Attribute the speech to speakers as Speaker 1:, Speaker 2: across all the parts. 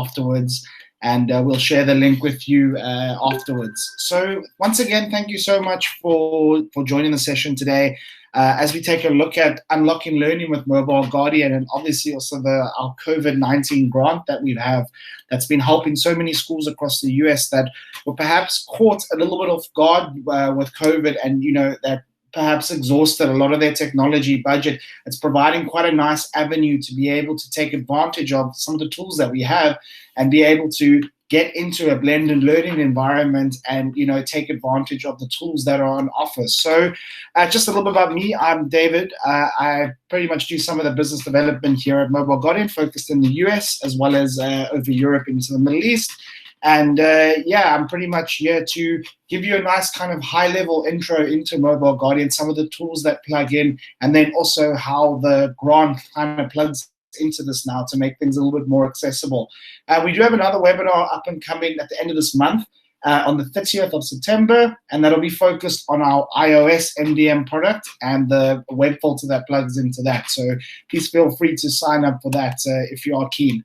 Speaker 1: afterwards, and we'll share the link with you afterwards. So once again, thank you so much for joining the session today. As we take a look at unlocking learning with Mobile Guardian, and obviously also our COVID-19 grant that we have that's been helping so many schools across the US that were perhaps caught a little bit off guard with COVID, and that perhaps exhausted a lot of their technology budget. It's providing quite a nice avenue to be able to take advantage of some of the tools that we have and be able to get into a blended learning environment and take advantage of the tools that are on offer. So just a little bit about me. I'm David. I pretty much do some of the business development here at Mobile Guardian, focused in the US as well as over Europe into the Middle East. And I'm pretty much here to give you a nice kind of high-level intro into Mobile Guardian, some of the tools that plug in, and then also how the grant kind of plugs into this now to make things a little bit more accessible. We do have another webinar up and coming at the end of this month on the 30th of September, and that'll be focused on our iOS MDM product and the web filter that plugs into that. So please feel free to sign up for that if you are keen.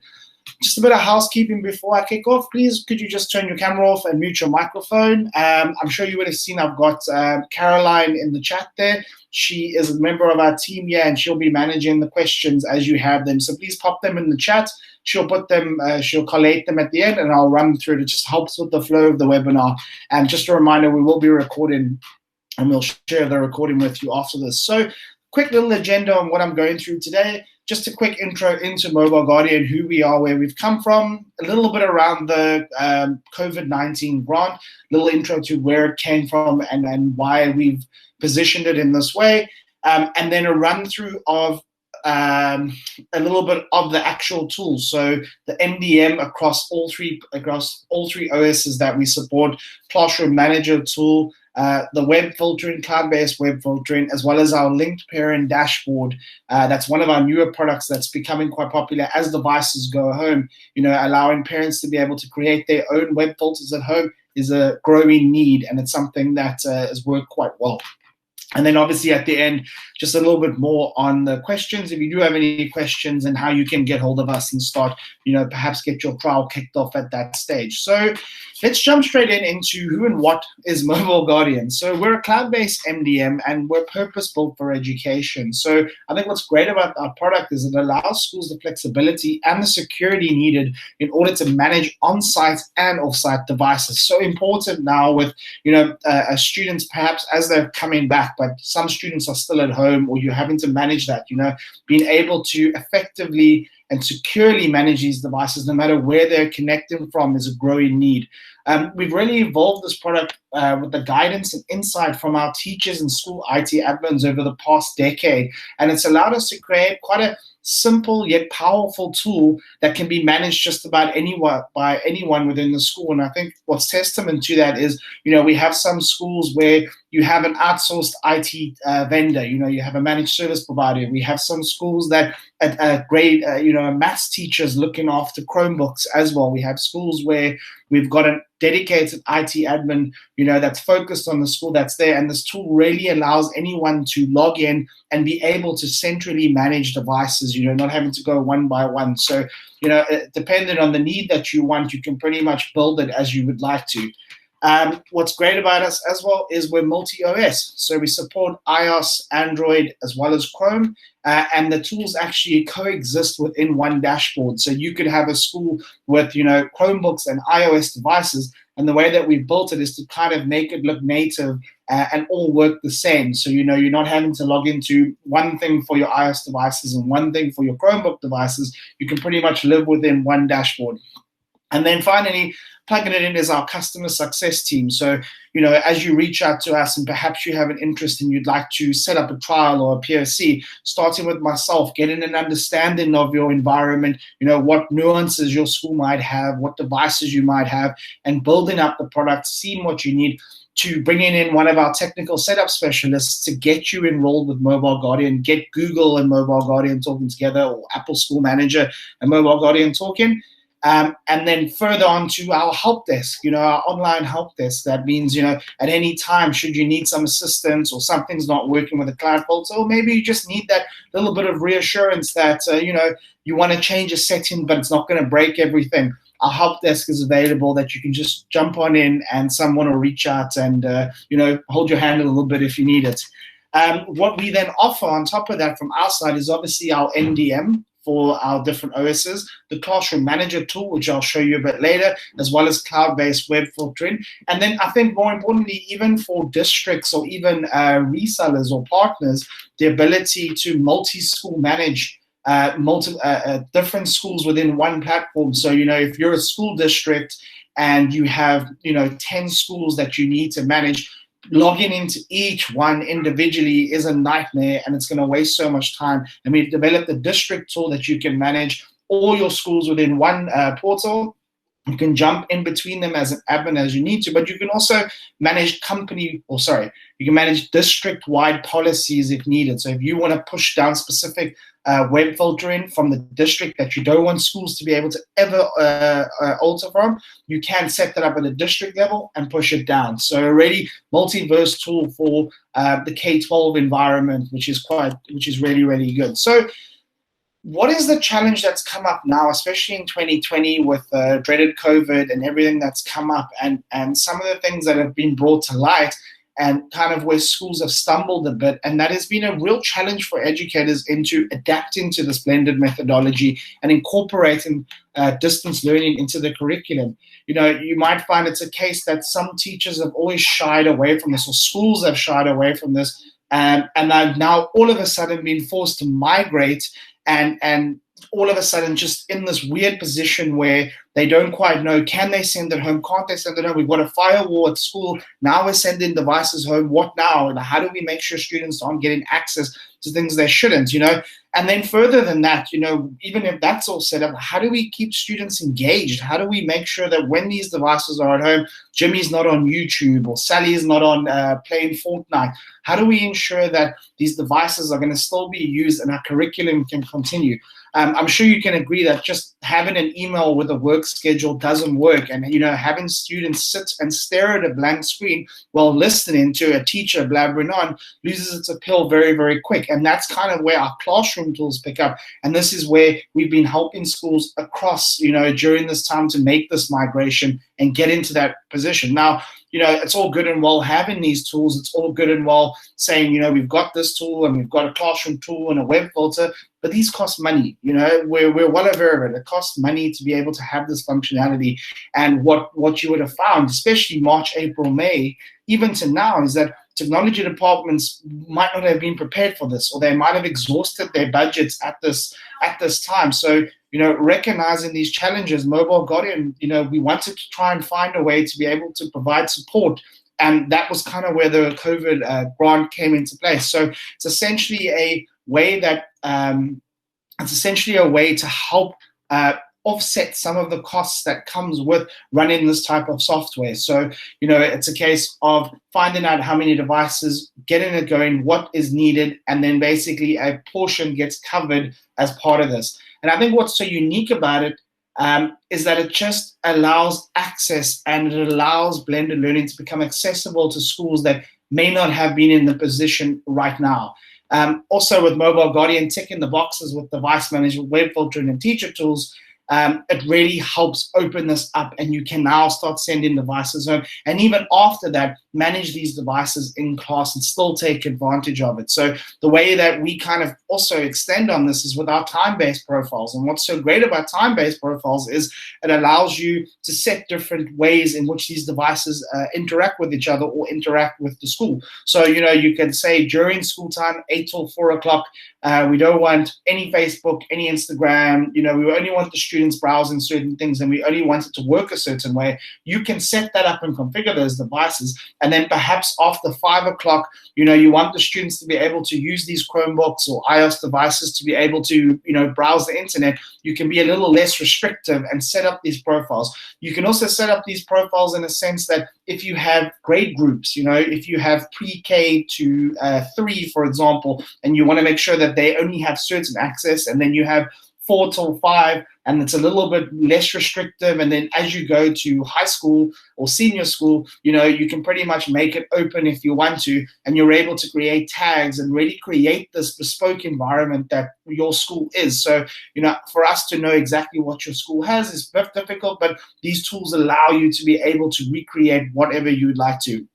Speaker 1: Just a bit of housekeeping before I kick off. Please, could you just turn your camera off and mute your microphone? I'm sure you would have seen I've got Caroline in the chat there. She is a member of our team here, and she'll be managing the questions as you have them. So please pop them in the chat. She'll put them, she'll collate them at the end, and I'll run through it. It just helps with the flow of the webinar. And just a reminder, we will be recording, and we'll share the recording with you after this. So quick little agenda on what I'm going through today. Just a quick intro into Mobile Guardian, who we are, where we've come from, a little bit around the COVID-19 grant, a little intro to where it came from and why we've positioned it in this way, and then a run through of a little bit of the actual tools. So the MDM across all three OSs that we support, Classroom Manager tool, the web filtering, cloud-based web filtering, as well as our linked parent dashboard. That's one of our newer products that's becoming quite popular as devices go home. Allowing parents to be able to create their own web filters at home is a growing need, and it's something that has worked quite well. And then obviously at the end, just a little bit more on the questions. If you do have any questions and how you can get hold of us and start, perhaps get your trial kicked off at that stage. So let's jump straight into who and what is Mobile Guardian. So we're a cloud-based MDM, and we're purpose-built for education. So I think what's great about our product is it allows schools the flexibility and the security needed in order to manage on-site and off-site devices. So important now with, students perhaps as they're coming back, but some students are still at home, or you're having to manage that, being able to effectively and securely manage these devices no matter where they're connecting from is a growing need. We've really evolved this product with the guidance and insight from our teachers and school IT admins over the past decade, and it's allowed us to create quite a simple yet powerful tool that can be managed just about anyone by anyone within the school. And I think what's testament to that is, we have some schools where you have an outsourced IT vendor, you have a managed service provider. We have some schools that grade, maths teachers looking after Chromebooks as well. We have schools where we've got a dedicated IT admin, that's focused on the school that's there. And this tool really allows anyone to log in and be able to centrally manage devices, not having to go one by one. So, depending on the need that you want, you can pretty much build it as you would like to. What's great about us as well is we're multi-OS. So we support iOS, Android, as well as Chrome. And the tools actually coexist within one dashboard. So you could have a school with, Chromebooks and iOS devices. And the way that we've built it is to kind of make it look native and all work the same. So, you're not having to log into one thing for your iOS devices and one thing for your Chromebook devices. You can pretty much live within one dashboard. And then finally, plugging it in is our customer success team. So, as you reach out to us and perhaps you have an interest and you'd like to set up a trial or a POC, starting with myself, getting an understanding of your environment, what nuances your school might have, what devices you might have, and building up the product, seeing what you need, to bringing in one of our technical setup specialists to get you enrolled with Mobile Guardian, get Google and Mobile Guardian talking together, or Apple School Manager and Mobile Guardian talking. And then further on to our help desk, our online help desk. That means, at any time, should you need some assistance or something's not working with a cloud filter, or maybe you just need that little bit of reassurance that, you want to change a setting, but it's not going to break everything. our help desk is available that you can just jump on in and someone will reach out and, hold your hand a little bit if you need it. What we then offer on top of that from our side is obviously our NDM for our different OSs, the Classroom Manager tool, which I'll show you a bit later, as well as cloud-based web filtering. And then I think more importantly, even for districts or even resellers or partners, the ability to multi-school manage different schools within one platform. So, if you're a school district and you have, 10 schools that you need to manage, logging into each one individually is a nightmare, and it's going to waste so much time. And we've developed a district tool that you can manage all your schools within one portal. You can jump in between them as an admin as you need to, but you can also manage you can manage district-wide policies if needed. So if you want to push down specific web filtering from the district that you don't want schools to be able to ever alter from, you can set that up at a district level and push it down. So already multiverse tool for the K-12 environment, which is really, really good. So what is the challenge that's come up now, especially in 2020 with dreaded COVID and everything that's come up, and some of the things that have been brought to light and kind of where schools have stumbled a bit, and that has been a real challenge for educators into adapting to this blended methodology and incorporating distance learning into the curriculum. You might find it's a case that some teachers have always shied away from this, or schools have shied away from this, and they've now all of a sudden been forced to migrate and all of a sudden just in this weird position where they don't quite know, can they send it home, can't they send it home? We've got a firewall at school, now we're sending devices home, what now? And how do we make sure students aren't getting access to things they shouldn't, And then further than that, even if that's all set up, how do we keep students engaged? How do we make sure that when these devices are at home, Jimmy's not on YouTube or Sally's not on playing Fortnite? How do we ensure that these devices are going to still be used and our curriculum can continue? I'm sure you can agree that just having an email with a work schedule doesn't work, and having students sit and stare at a blank screen while listening to a teacher blabbering on loses its appeal very, very quick. And that's kind of where our classroom tools pick up, and this is where we've been helping schools across during this time to make this migration and get into that position. Now, it's all good and well having these tools. It's all good and well saying, we've got this tool and we've got a classroom tool and a web filter, but these cost money. We're well aware of it. It costs money to be able to have this functionality. And what you would have found, especially March, April, May, even to now, is that technology departments might not have been prepared for this, or they might have exhausted their budgets at this time. So, recognizing these challenges, Mobile Guardian, we wanted to try and find a way to be able to provide support. And that was kind of where the COVID grant came into place. So it's essentially a way to help offset some of the costs that comes with running this type of software. So, it's a case of finding out how many devices, getting it going, what is needed, and then basically a portion gets covered as part of this. And I think what's so unique about it is that it just allows access, and it allows blended learning to become accessible to schools that may not have been in the position right now. Also with Mobile Guardian ticking the boxes with device management, web filtering, and teacher tools, it really helps open this up, and you can now start sending devices home, and even after that manage these devices in class and still take advantage of it. So the way that we kind of also extend on this is with our time-based profiles. And what's so great about time-based profiles is it allows you to set different ways in which these devices interact with each other or interact with the school. So you can say during school time, 8 till 4 o'clock, we don't want any Facebook, any Instagram, we only want the students browsing certain things, and we only want it to work a certain way. You can set that up and configure those devices. And then perhaps after 5 o'clock, you want the students to be able to use these Chromebooks or iOS devices to be able to, browse the internet. You can be a little less restrictive and set up these profiles. You can also set up these profiles in a sense that if you have grade groups, if you have pre-K to 3, for example, and you want to make sure that they only have certain access, and then you have 4 till 5, and it's a little bit less restrictive. And then as you go to high school or senior school, you can pretty much make it open if you want to, and you're able to create tags and really create this bespoke environment that your school is. So, for us to know exactly what your school has is very difficult, but these tools allow you to be able to recreate whatever you would like to.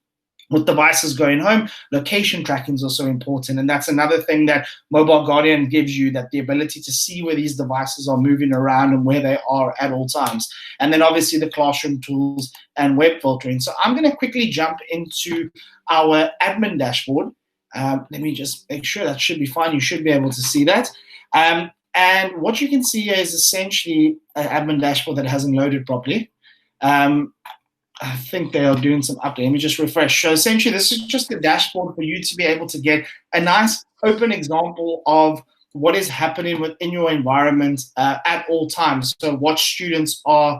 Speaker 1: With devices going home, location tracking is also important. And that's another thing that Mobile Guardian gives you, that the ability to see where these devices are moving around and where they are at all times. And then obviously the classroom tools and web filtering. So I'm going to quickly jump into our admin dashboard. Let me just make sure that should be fine. You should be able to see that. And what you can see here is essentially an admin dashboard that hasn't loaded properly. I think they are doing some update. Let me just refresh. So essentially, this is just a dashboard for you to be able to get a nice open example of what is happening within your environment at all times. So what students are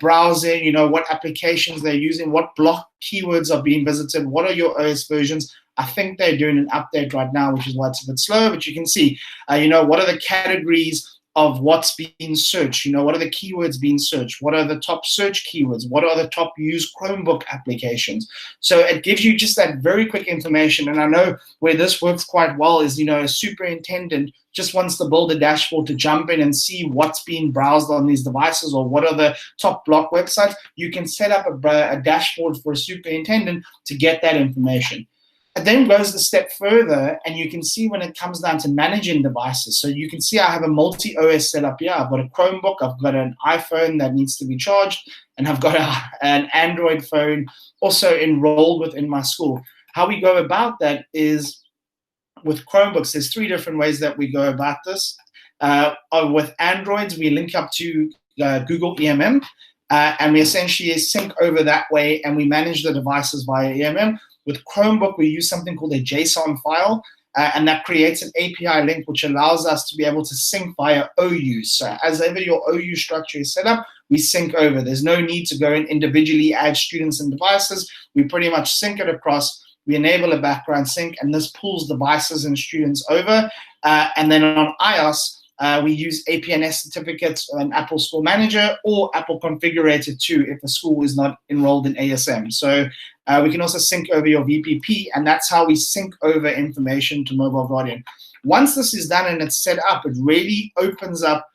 Speaker 1: browsing, what applications they're using, what block keywords are being visited, what are your OS versions. I think they're doing an update right now, which is why it's a bit slow, but you can see, what are the categories of what's being searched, what are the keywords being searched, what are the top search keywords, what are the top used Chromebook applications. So it gives you just that very quick information. And I know where this works quite well is, a superintendent just wants to build a dashboard to jump in and see what's being browsed on these devices or what are the top block websites. You can set up a dashboard for a superintendent to get that information. It then goes a step further, and you can see when it comes down to managing devices. So you can see I have a multi-OS setup here. I've got a Chromebook, I've got an iPhone that needs to be charged, and I've got an Android phone also enrolled within my school. How we go about that is with Chromebooks, there's 3 different ways that we go about this. With Androids, we link up to Google EMM, and we essentially sync over that way, and we manage the devices via EMM. With Chromebook, we use something called a JSON file, and that creates an API link which allows us to be able to sync via OU. So as ever your OU structure is set up, we sync over. There's no need to go and individually add students and devices. We pretty much sync it across. We enable a background sync, and this pulls devices and students over. And then on iOS, we use APNS certificates on Apple School Manager or Apple Configurator 2 if the school is not enrolled in ASM. So we can also sync over your VPP, and that's how we sync over information to Mobile Guardian. Once this is done and it's set up, it really opens up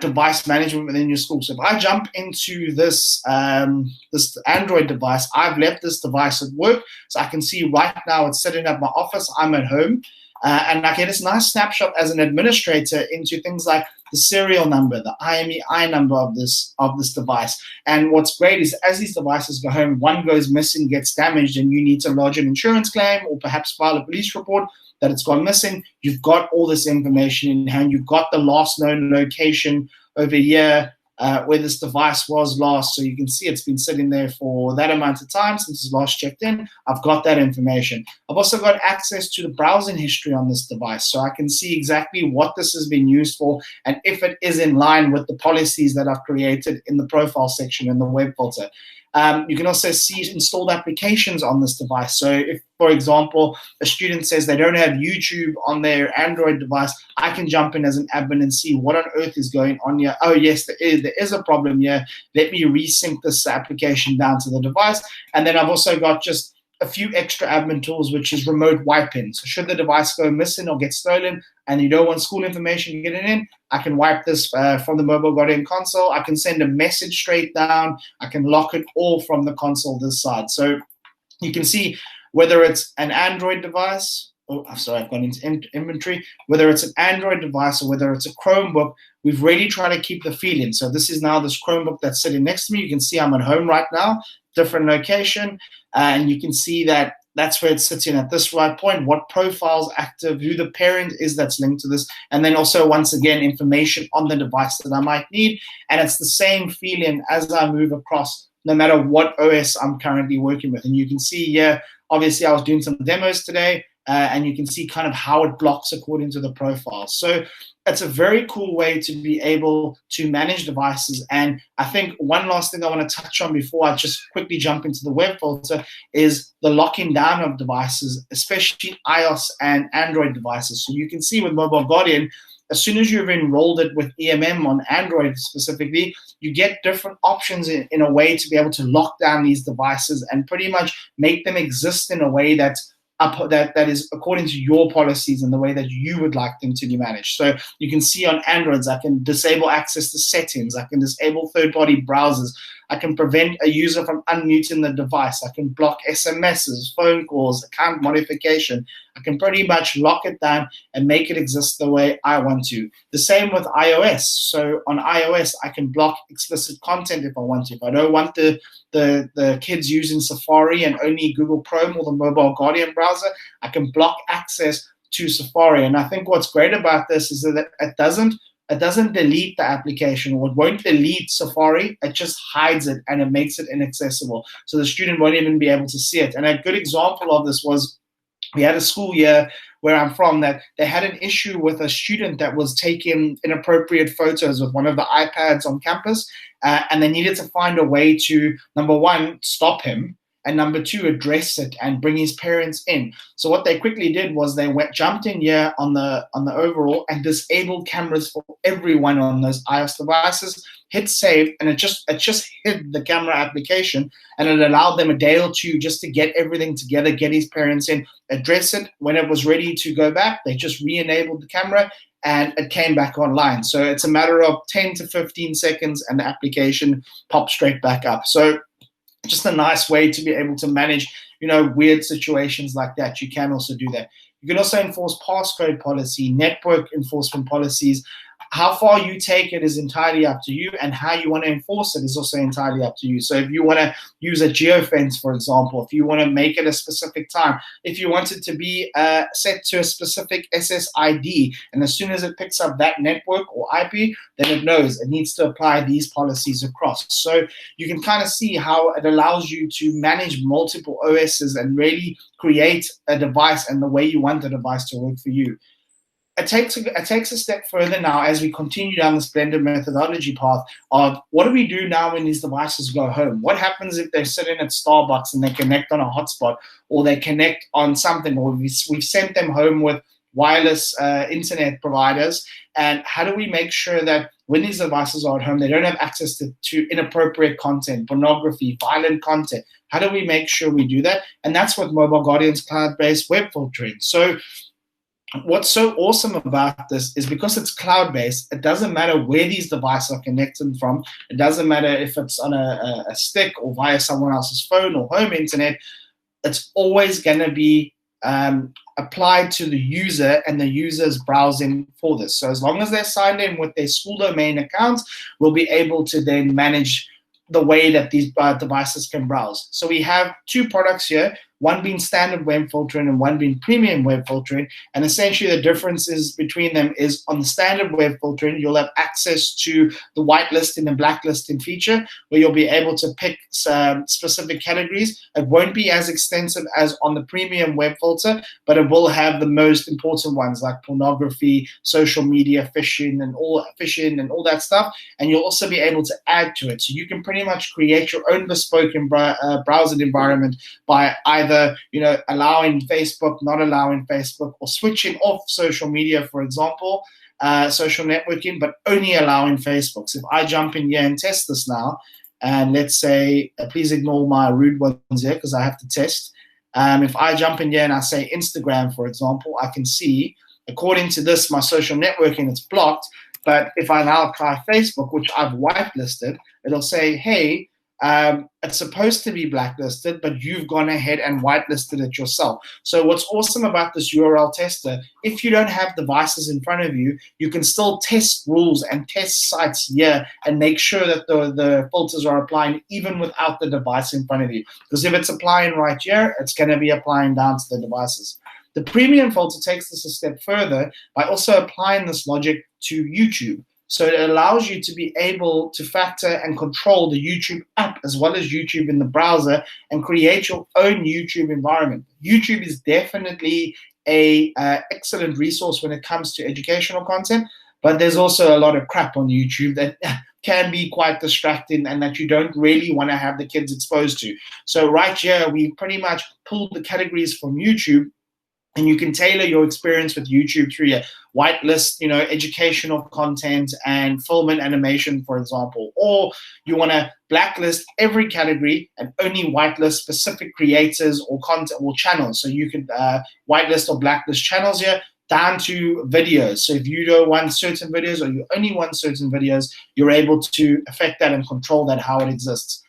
Speaker 1: device management within your school. So if I jump into this Android device, I've left this device at work, so I can see right now it's sitting at my office. I'm at home. And I get this nice snapshot as an administrator into things like the serial number, the IMEI number of this device. And what's great is as these devices go home, one goes missing, gets damaged, and you need to lodge an insurance claim or perhaps file a police report that it's gone missing. You've got all this information in hand. You've got the last known location over here, where this device was last. So you can see it's been sitting there for that amount of time since it's last checked in. I've got that information. I've also got access to the browsing history on this device. So I can see exactly what this has been used for and if it is in line with the policies that I've created in the profile section in the web filter. You can also see installed applications on this device. So if, for example, a student says they don't have YouTube on their Android device, I can jump in as an admin and see what on earth is going on here. Oh, yes, there is a problem here. Let me resync this application down to the device. And then I've also got just a few extra admin tools, which is remote wiping. So should the device go missing or get stolen and you don't want school information getting in, I can wipe this from the Mobile Guardian console. I can send a message straight down. I can lock it all from the console this side. So you can see whether it's an Android device, I've gone into inventory, whether it's an Android device or whether it's a Chromebook, we've really tried to keep the feeling. So this is now this Chromebook that's sitting next to me. You can see I'm at home right now, different location, and you can see that that's where it's sitting at this right point, what profile's active, who the parent is that's linked to this, and then also, once again, information on the device that I might need. And it's the same feeling as I move across, no matter what OS I'm currently working with. And you can see here, obviously, I was doing some demos today, and you can see kind of how it blocks according to the profile. So it's a very cool way to be able to manage devices. And I think one last thing I want to touch on before I just quickly jump into the web filter is the locking down of devices, especially iOS and Android devices. So you can see with Mobile Guardian, as soon as you've enrolled it with EMM on Android specifically, you get different options in a way to be able to lock down these devices and pretty much make them exist in a way that's that is according to your policies and the way that you would like them to be managed. So you can see on Androids, I can disable access to settings, I can disable third-party browsers, I can prevent a user from unmuting the device, I can block SMSs, phone calls, account modification. I can pretty much lock it down and make it exist the way I want to. The same with iOS. So on iOS, I can block explicit content if I want to. If I don't want the kids using Safari and only Google Chrome or the Mobile Guardian browser, I can block access to Safari. And I think what's great about this is that it doesn't delete the application, or it won't delete Safari. It just hides it and it makes it inaccessible. So the student won't even be able to see it. And a good example of this was, we had a school year where I'm from that they had an issue with a student that was taking inappropriate photos with one of the iPads on campus, and they needed to find a way to, number one, stop him, and number two, address it and bring his parents in. So what they quickly did was they jumped in here on the overall and disabled cameras for everyone on those iOS devices, hit save, and it just hid the camera application, and it allowed them a day or two just to get everything together, get his parents in, address it. When it was ready to go back, they just re-enabled the camera and it came back online. So it's a matter of 10 to 15 seconds and the application pops straight back up. So just a nice way to be able to manage, weird situations like that. You can also do that. You can also enforce passcode policy, network enforcement policies. How far you take it is entirely up to you, and how you want to enforce it is also entirely up to you. So if you want to use a geofence, for example, if you want to make it a specific time, if you want it to be set to a specific SSID, and as soon as it picks up that network or IP, then it knows it needs to apply these policies across. So you can kind of see how it allows you to manage multiple OSs and really create a device and the way you want the device to work for you. It takes a step further now as we continue down this blended methodology path of what do we do now when these devices go home? What happens if they're sitting at Starbucks and they connect on a hotspot, or they connect on something, or we've sent them home with wireless internet providers? And how do we make sure that when these devices are at home, they don't have access to inappropriate content, pornography, violent content? How do we make sure we do that? And that's what Mobile Guardian's cloud-based web filtering. So what's so awesome about this is because it's cloud-based, it doesn't matter where these devices are connected from. It doesn't matter if it's on a stick or via someone else's phone or home internet. It's always going to be applied to the user and the user's browsing for this. So as long as they're signed in with their school domain accounts, we'll be able to then manage the way that these devices can browse. So we have two products here, one being standard web filtering and one being premium web filtering. And essentially the differences between them is on the standard web filtering, you'll have access to the whitelisting and blacklisting feature, where you'll be able to pick some specific categories. It won't be as extensive as on the premium web filter, but it will have the most important ones like pornography, social media, phishing and all that stuff. And you'll also be able to add to it. So you can pretty much create your own bespoke browser environment by either allowing Facebook, not allowing Facebook, or switching off social media, for example, social networking, but only allowing Facebook. So if I jump in here and test this now, and let's say, please ignore my rude ones here because I have to test. If I jump in here and I say Instagram, for example, I can see, according to this, my social networking, it's blocked. But if I now apply Facebook, which I've whitelisted, it'll say, hey, it's supposed to be blacklisted, but you've gone ahead and whitelisted it yourself. So what's awesome about this URL tester, if you don't have devices in front of you, you can still test rules and test sites here and make sure that the filters are applying even without the device in front of you. Because if it's applying right here, it's going to be applying down to the devices. The premium filter takes this a step further by also applying this logic to YouTube. So it allows you to be able to factor and control the YouTube app as well as YouTube in the browser and create your own YouTube environment. YouTube is definitely an excellent resource when it comes to educational content, but there's also a lot of crap on YouTube that can be quite distracting and that you don't really want to have the kids exposed to. So right here, we pretty much pulled the categories from YouTube And you can tailor your experience with YouTube through your whitelist, educational content and film and animation, for example. Or you want to blacklist every category and only whitelist specific creators or content or channels. So you could whitelist or blacklist channels here down to videos. So if you don't want certain videos or you only want certain videos, you're able to affect that and control that, how it exists.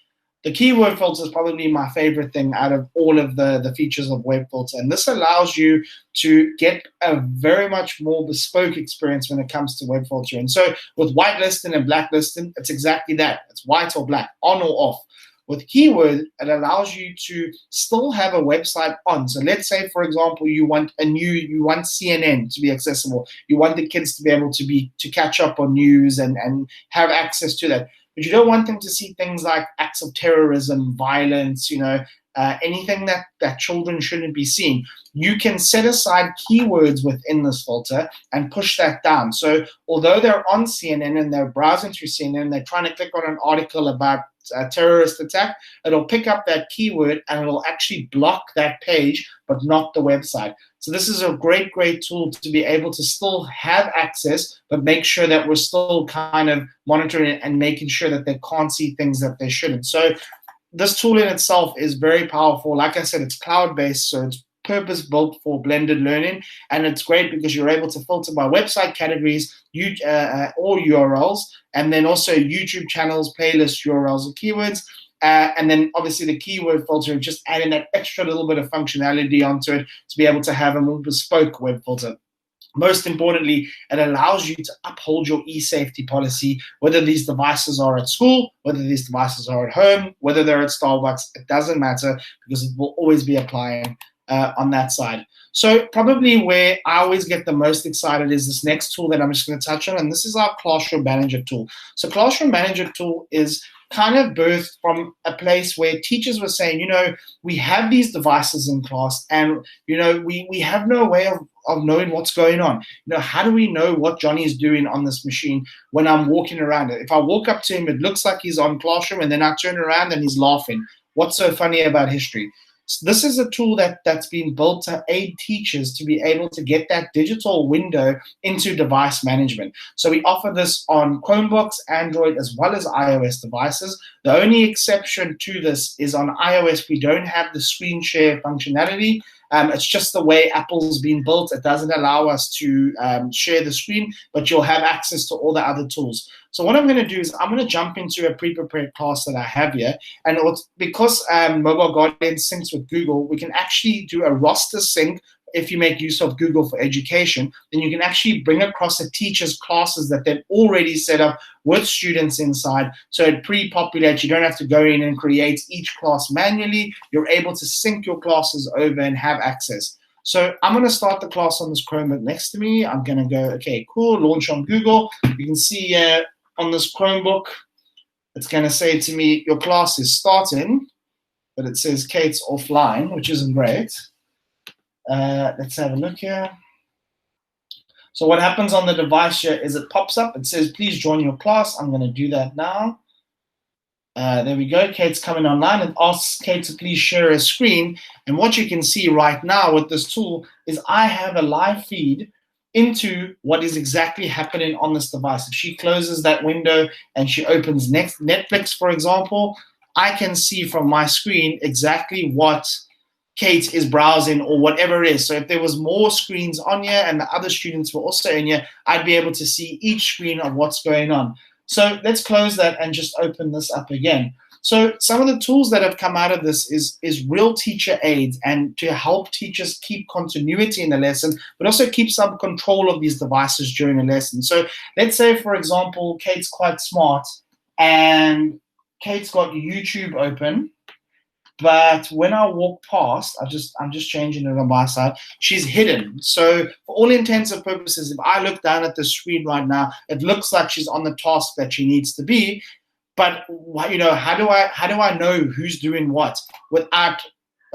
Speaker 1: The keyword filter is probably my favorite thing out of all of the features of web filter. And this allows you to get a very much more bespoke experience when it comes to web filtering. And so with whitelisting and blacklisting, it's exactly that. It's white or black, on or off. With keyword, it allows you to still have a website on. So let's say, for example, you want CNN to be accessible. You want the kids to be able to catch up on news and have access to that. But you don't want them to see things like acts of terrorism, violence, anything that children shouldn't be seeing. You can set aside keywords within this filter and push that down. So although they're on CNN and they're browsing through CNN, they're trying to click on an article about a terrorist attack, it'll pick up that keyword and it'll actually block that page, but not the website. So this is a great, great tool to be able to still have access, but make sure that we're still kind of monitoring it and making sure that they can't see things that they shouldn't. So this tool in itself is very powerful. Like I said, it's cloud-based, so it's purpose-built for blended learning, and it's great because you're able to filter by website categories, or URLs, and then also YouTube channels, playlists, URLs, and keywords. And then obviously the keyword filter, just adding that extra little bit of functionality onto it to be able to have a more bespoke web filter. Most importantly, it allows you to uphold your e-safety policy, whether these devices are at school, whether these devices are at home, whether they're at Starbucks, it doesn't matter, because it will always be applying on that side. So probably where I always get the most excited is this next tool that I'm just going to touch on, and this is our Classroom Manager tool. So Classroom Manager tool is kind of birthed from a place where teachers were saying, we have these devices in class and, we have no way of knowing what's going on. How do we know what Johnny's doing on this machine when I'm walking around it? If I walk up to him, it looks like he's on Classroom, and then I turn around and he's laughing. What's so funny about history? So this is a tool that's been built to aid teachers to be able to get that digital window into device management. So we offer this on Chromebooks, Android, as well as iOS devices. The only exception to this is on iOS, we don't have the screen share functionality. It's just the way Apple's been built. It doesn't allow us to share the screen, but you'll have access to all the other tools. So what I'm going to do is I'm going to jump into a pre-prepared class that I have here. And because Mobile Guardian syncs with Google, we can actually do a roster sync. If you make use of Google for Education, then you can actually bring across a teacher's classes that they've already set up with students inside. So it pre-populates. You don't have to go in and create each class manually. You're able to sync your classes over and have access. So I'm going to start the class on this Chromebook next to me. I'm going to go, okay, cool, launch on Google. You can see on this Chromebook, it's going to say to me, your class is starting, but it says Kate's offline, which isn't great. Let's have a look here. So what happens on the device here is it pops up. It says, please join your class. I'm going to do that now. There we go. Kate's coming online, and asks Kate to please share a screen. And what you can see right now with this tool is I have a live feed into what is exactly happening on this device. If she closes that window and she opens Netflix, for example, I can see from my screen exactly what Kate is browsing or whatever it is. So if there was more screens on here and the other students were also in here, I'd be able to see each screen of what's going on. So let's close that and just open this up again. So some of the tools that have come out of this is real teacher aids, and to help teachers keep continuity in the lesson, but also keep some control of these devices during a lesson. So let's say, for example, Kate's quite smart and Kate's got YouTube open. But when I walk past, I'm just changing it on my side, she's hidden. So for all intents and purposes, if I look down at the screen right now, it looks like she's on the task that she needs to be. But how do I know who's doing what without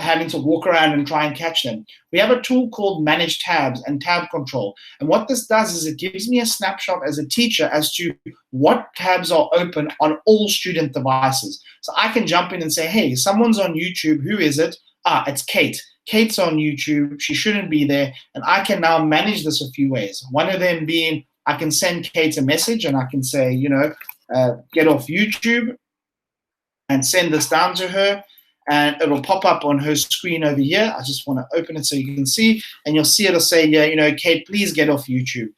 Speaker 1: having to walk around and try and catch them? We have a tool called Manage Tabs and Tab Control. And what this does is it gives me a snapshot as a teacher as to what tabs are open on all student devices. So I can jump in and say, hey, someone's on YouTube. Who is it? It's Kate. Kate's on YouTube, she shouldn't be there, and I can now manage this a few ways. One of them being I can send Kate a message and I can say, get off YouTube, and send this down to her, and it'll pop up on her screen over here. I just want to open it so you can see, and you'll see it'll say, Kate, please get off YouTube.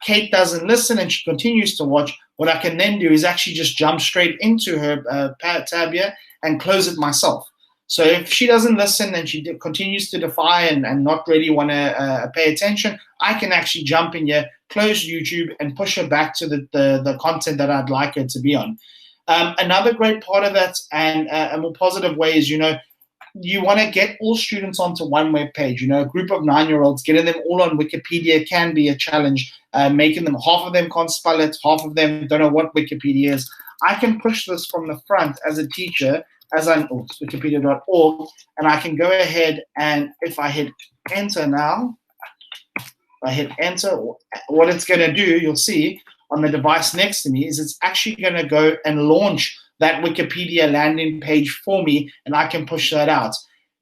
Speaker 1: Kate doesn't listen and she continues to watch. What I can then do is actually just jump straight into her tab here and close it myself. So if she doesn't listen and she continues to defy and not really want to pay attention, I can actually jump in here, close YouTube, and push her back to the content that I'd like her to be on. Another great part of that, and a more positive way, is, you want to get all students onto one web page. A group of 9-year-olds, getting them all on Wikipedia can be a challenge. Making them, half of them can't spell it, half of them don't know what Wikipedia is. I can push this from the front as a teacher, wikipedia.org, and I can go ahead, and if I hit enter now, what it's going to do, you'll see on the device next to me, is it's actually going to go and launch that Wikipedia landing page for me, and I can push that out.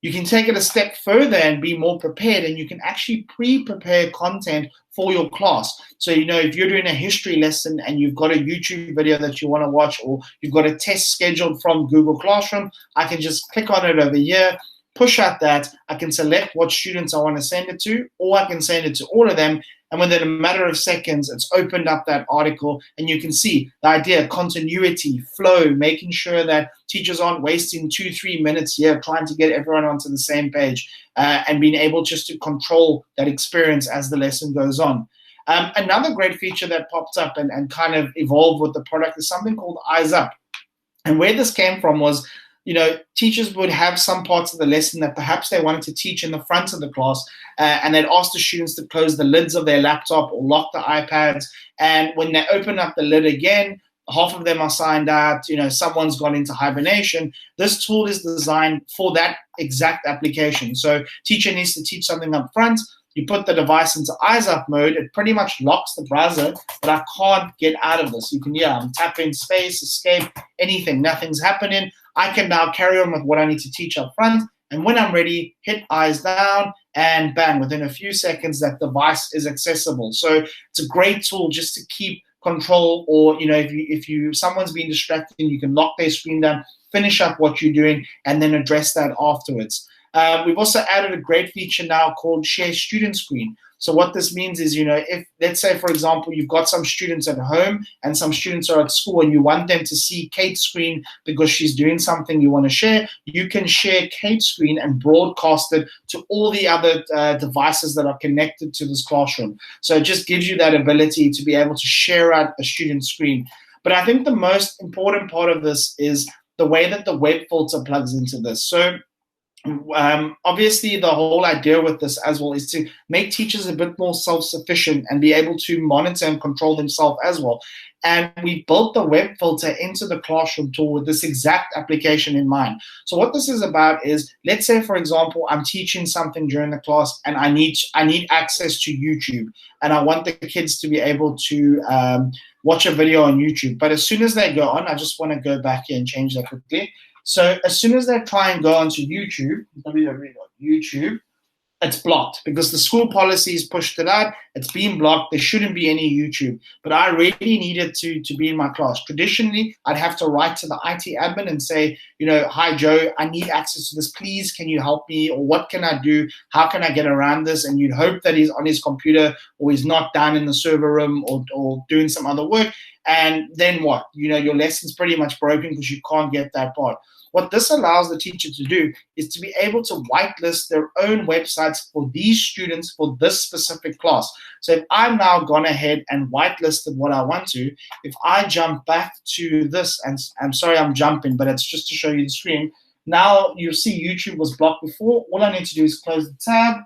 Speaker 1: You can take it a step further and be more prepared, and you can actually pre-prepare content for your class. So, if you're doing a history lesson and you've got a YouTube video that you want to watch, or you've got a test scheduled from Google Classroom, I can just click on it over here, push out that. I can select what students I want to send it to, or I can send it to all of them. And within a matter of seconds, it's opened up that article, and you can see the idea, continuity, flow, making sure that teachers aren't wasting 2-3 minutes here trying to get everyone onto the same page, and being able just to control that experience as the lesson goes on. Another great feature that popped up and kind of evolved with the product is something called Eyes Up. And where this came from was, teachers would have some parts of the lesson that perhaps they wanted to teach in the front of the class, and they'd ask the students to close the lids of their laptop or lock the iPads. And when they open up the lid again, half of them are signed out, someone's gone into hibernation. This tool is designed for that exact application. So teacher needs to teach something up front. You put the device into Eyes Up mode, it pretty much locks the browser, but I can't get out of this. You can, I'm tapping space, escape, anything, nothing's happening. I can now carry on with what I need to teach up front, and when I'm ready, hit eyes down, and bang, within a few seconds, that device is accessible. So it's a great tool just to keep control, or if someone's been distracted, you can lock their screen down, finish up what you're doing, and then address that afterwards. We've also added a great feature now called Share Student Screen. So what this means is, if, let's say, for example, you've got some students at home and some students are at school, and you want them to see Kate's screen because she's doing something you want to share, you can share Kate's screen and broadcast it to all the other devices that are connected to this classroom. So it just gives you that ability to be able to share out a student's screen. But I think the most important part of this is the way that the web filter plugs into this. So obviously, the whole idea with this as well is to make teachers a bit more self-sufficient and be able to monitor and control themselves as well. And we built the web filter into the classroom tool with this exact application in mind. So what this is about is, let's say, for example, I'm teaching something during the class and I need access to YouTube, and I want the kids to be able to watch a video on YouTube. But as soon as they go on, I just want to go back here and change that quickly. So as soon as they try and go onto YouTube, www.youtube, it's blocked because the school policies pushed it out. It's been blocked. There shouldn't be any YouTube. But I really needed to be in my class. Traditionally, I'd have to write to the IT admin and say, hi, Joe, I need access to this. Please, can you help me? Or what can I do? How can I get around this? And you'd hope that he's on his computer or he's not down in the server room or doing some other work. And then what? Your lesson's pretty much broken because you can't get that part. What this allows the teacher to do is to be able to whitelist their own websites for these students for this specific class. So if I've now gone ahead and whitelisted what I want to, if I jump back to this, and I'm sorry I'm jumping, but it's just to show you the screen. Now you'll see YouTube was blocked before. All I need to do is close the tab.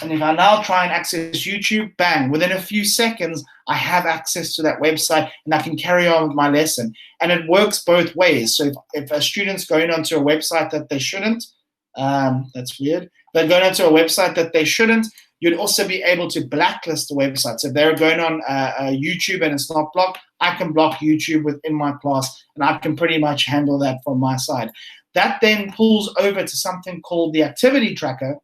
Speaker 1: And if I now try and access YouTube, bang, within a few seconds, I have access to that website and I can carry on with my lesson. And it works both ways. So if a student's going onto a website that they shouldn't, that's weird, they're going onto a website that they shouldn't, you'd also be able to blacklist the website. So if they're going on YouTube and it's not blocked, I can block YouTube within my class, and I can pretty much handle that from my side. That then pulls over to something called the activity tracker,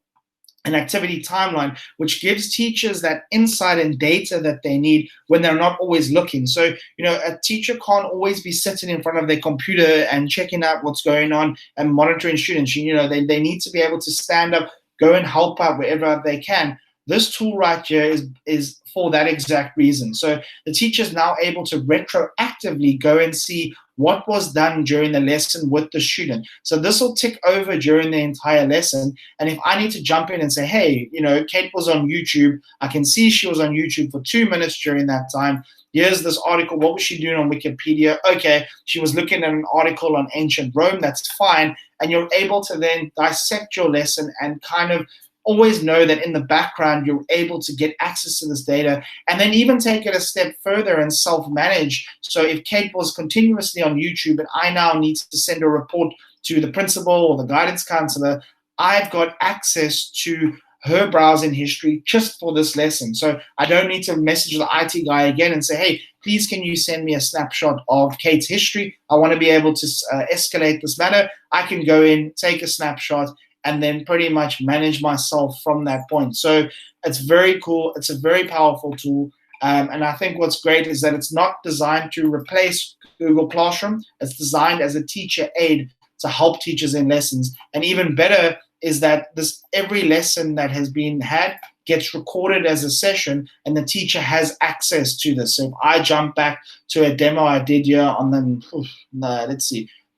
Speaker 1: an activity timeline, which gives teachers that insight and data that they need when they're not always looking. So, a teacher can't always be sitting in front of their computer and checking out what's going on and monitoring students. They need to be able to stand up, go and help out wherever they can. This tool right here is for that exact reason. So the teacher is now able to retroactively go and see what was done during the lesson with the student. So this will tick over during the entire lesson. And if I need to jump in and say, hey, Kate was on YouTube, I can see she was on YouTube for 2 minutes during that time. Here's this article. What was she doing on Wikipedia? Okay, she was looking at an article on ancient Rome. That's fine. And you're able to then dissect your lesson and kind of always know that in the background, you're able to get access to this data, and then even take it a step further and self-manage. So if Kate was continuously on YouTube and I now need to send a report to the principal or the guidance counselor, I've got access to her browsing history just for this lesson. So I don't need to message the IT guy again and say, hey, please can you send me a snapshot of Kate's history? I want to be able to escalate this matter. I can go in, take a snapshot, and then pretty much manage myself from that point. So it's very cool. It's a very powerful tool. And I think what's great is that it's not designed to replace Google Classroom. It's designed as a teacher aid to help teachers in lessons. And even better is that every lesson that has been had gets recorded as a session, and the teacher has access to this. So if I jump back to a demo I did here on the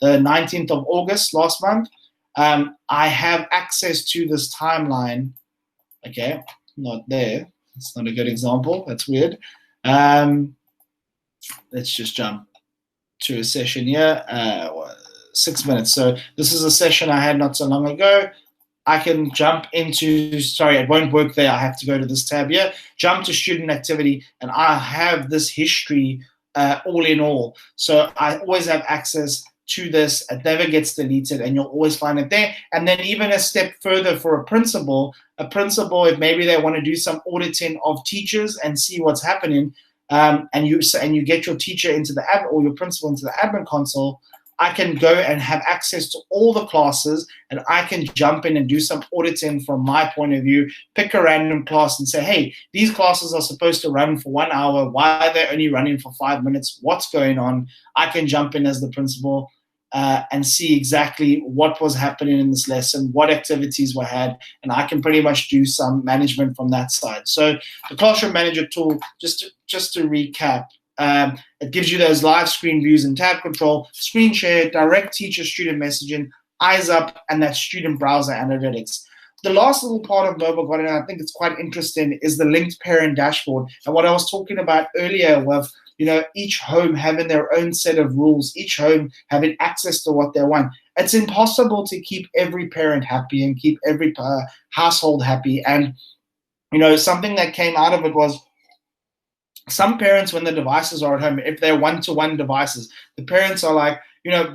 Speaker 1: 19th of August last month, I have access to this timeline. Okay, not there. That's not a good example. That's weird. Let's just jump to a session here. 6 minutes. So this is a session I had not so long ago. I can jump into, sorry, it won't work there. I have to go to this tab here, jump to student activity, and I have this history all in all. So I always have access to this. It never gets deleted, and you'll always find it there. And then even a step further for a principal, if maybe they want to do some auditing of teachers and see what's happening, and you get your teacher into the admin or your principal into the admin console, I can go and have access to all the classes, and I can jump in and do some auditing from my point of view, pick a random class and say, hey, these classes are supposed to run for 1 hour. Why are they only running for 5 minutes? What's going on? I can jump in as the principal and see exactly what was happening in this lesson, what activities were had, and I can pretty much do some management from that side. So the Classroom Manager tool, just to recap, it gives you those live screen views and tab control, screen share, direct teacher-student messaging, eyes up, and that student browser analytics. The last little part of Mobile Guardian, I think it's quite interesting, is the linked parent dashboard. And what I was talking about earlier with, each home having their own set of rules, each home having access to what they want. It's impossible to keep every parent happy and keep every household happy. And, something that came out of it was, some parents, when the devices are at home, if they're one-to-one devices, the parents are like,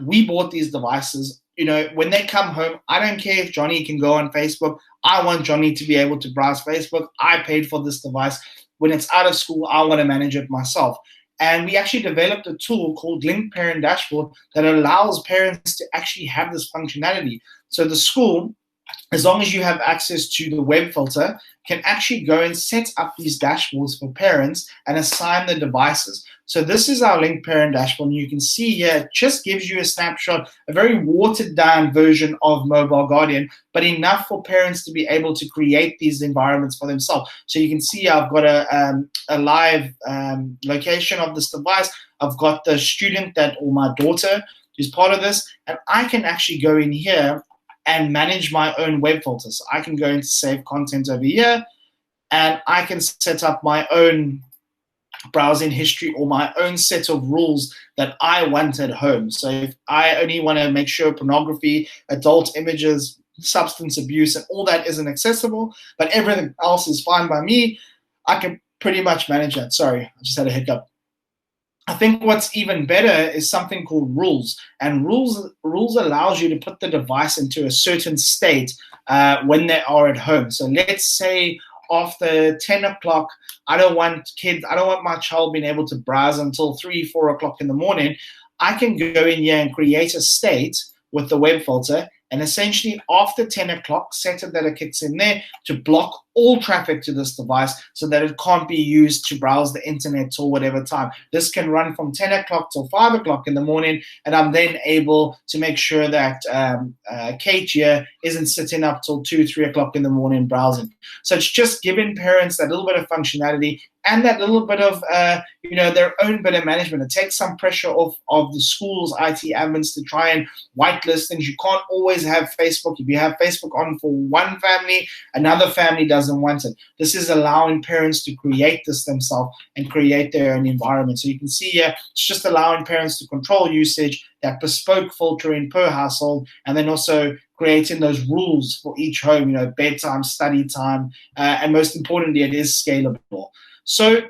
Speaker 1: we bought these devices. When they come home, I don't care if Johnny can go on Facebook. I want Johnny to be able to browse Facebook. I paid for this device. When it's out of school, I want to manage it myself. And we actually developed a tool called Linked Parent Dashboard that allows parents to actually have this functionality. So the school, as long as you have access to the web filter, can actually go and set up these dashboards for parents and assign the devices. So this is our linked parent dashboard. And you can see here, it just gives you a snapshot, a very watered down version of Mobile Guardian, but enough for parents to be able to create these environments for themselves. So you can see I've got a live location of this device. I've got the student or my daughter who's part of this, and I can actually go in here and manage my own web filter. So I can go into save content over here, and I can set up my own browsing history or my own set of rules that I want at home. So if I only want to make sure pornography, adult images, substance abuse, and all that isn't accessible, but everything else is fine by me, I can pretty much manage that. Sorry, I just had a hiccup. I think what's even better is something called rules. And rules allows you to put the device into a certain state when they are at home. So let's say after 10 o'clock, I don't want my child being able to browse until 3, 4 o'clock in the morning. I can go in here and create a state with the web filter, And essentially, after 10 o'clock, set it that it kicks in there to block all traffic to this device so that it can't be used to browse the internet till whatever time. This can run from 10 o'clock till 5 o'clock in the morning, and I'm then able to make sure that Kate here isn't sitting up till 2, 3 o'clock in the morning browsing. So it's just giving parents that little bit of functionality and that little bit of their own bit of management. It takes some pressure off of the school's IT admins to try and whitelist things. You can't always have Facebook. If you have Facebook on for one family, another family doesn't want it. This is allowing parents to create this themselves and create their own environment. So you can see here, it's just allowing parents to control usage, that bespoke filtering per household, and then also creating those rules for each home, bedtime, study time, and most importantly, it is scalable. So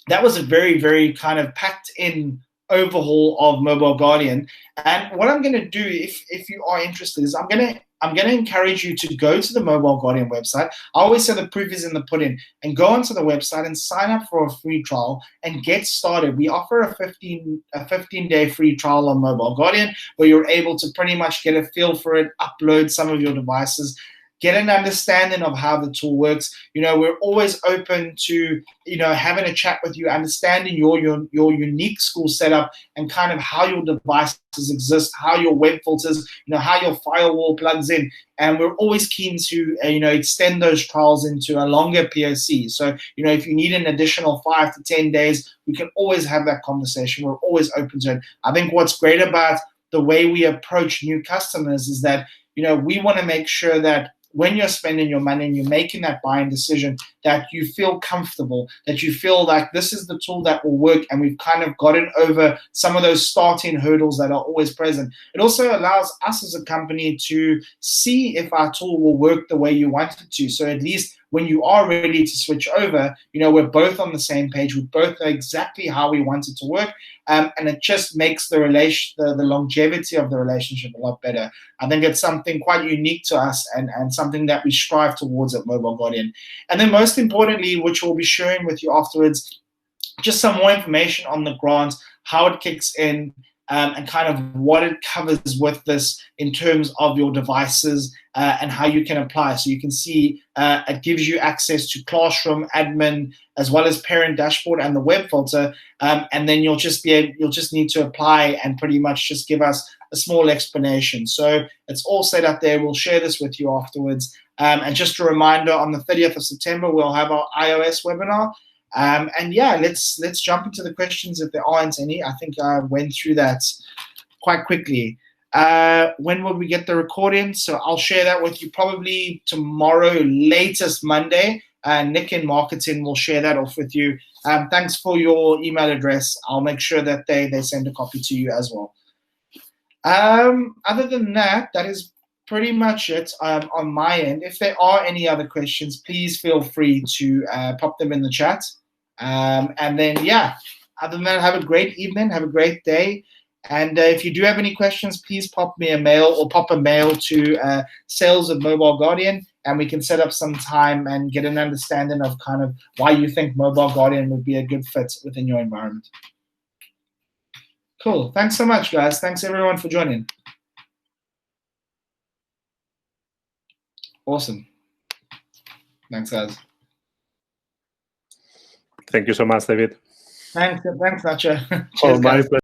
Speaker 1: that was a very, very kind of packed in overhaul of Mobile Guardian. And what I'm going to do, if you are interested, is I'm going to encourage you to go to the Mobile Guardian website. I always say the proof is in the pudding, and go onto the website and sign up for a free trial and get started. We offer a 15-day free trial on Mobile Guardian where you're able to pretty much get a feel for it, upload some of your devices, get an understanding of how the tool works. We're always open to, having a chat with you, understanding your unique school setup and kind of how your devices exist, how your web filters, how your firewall plugs in. And we're always keen to, extend those trials into a longer POC. So, if you need an additional 5 to 10 days, we can always have that conversation. We're always open to it. I think what's great about the way we approach new customers is that, we want to make sure that when you're spending your money and you're making that buying decision, that you feel comfortable, that you feel like this is the tool that will work, and we've kind of gotten over some of those starting hurdles that are always present. It also allows us as a company to see if our tool will work the way you want it to. So at least when you are ready to switch over, we're both on the same page. We both know exactly how we want it to work. And it just makes the longevity of the relationship a lot better. I think it's something quite unique to us and something that we strive towards at Mobile Guardian. And then most importantly, which we'll be sharing with you afterwards, just some more information on the grant, how it kicks in, and kind of what it covers with this in terms of your devices and how you can apply. So you can see it gives you access to classroom, admin, as well as parent dashboard and the web filter. And then you'll just need to apply and pretty much just give us a small explanation. So it's all set up there. We'll share this with you afterwards. And just a reminder, on the 30th of September, we'll have our iOS webinar. And yeah, let's jump into the questions if there aren't any. I think I went through that quite quickly. When will we get the recording? So I'll share that with you probably tomorrow, latest Monday. Nick in marketing will share that off with you. Thanks for your email address. I'll make sure that they send a copy to you as well. Other than that, that is pretty much it on my end. If there are any other questions, please feel free to pop them in the chat. And then, yeah, other than that, have a great evening, have a great day. And if you do have any questions, please pop me a mail or pop a mail to sales at Mobile Guardian, and we can set up some time and get an understanding of kind of why you think Mobile Guardian would be a good fit within your environment. Cool. Thanks so much, guys. Thanks, everyone, for joining. Awesome. Thanks, guys.
Speaker 2: Thank you so much, David.
Speaker 1: Thanks, Nacho.
Speaker 2: Oh, my pleasure.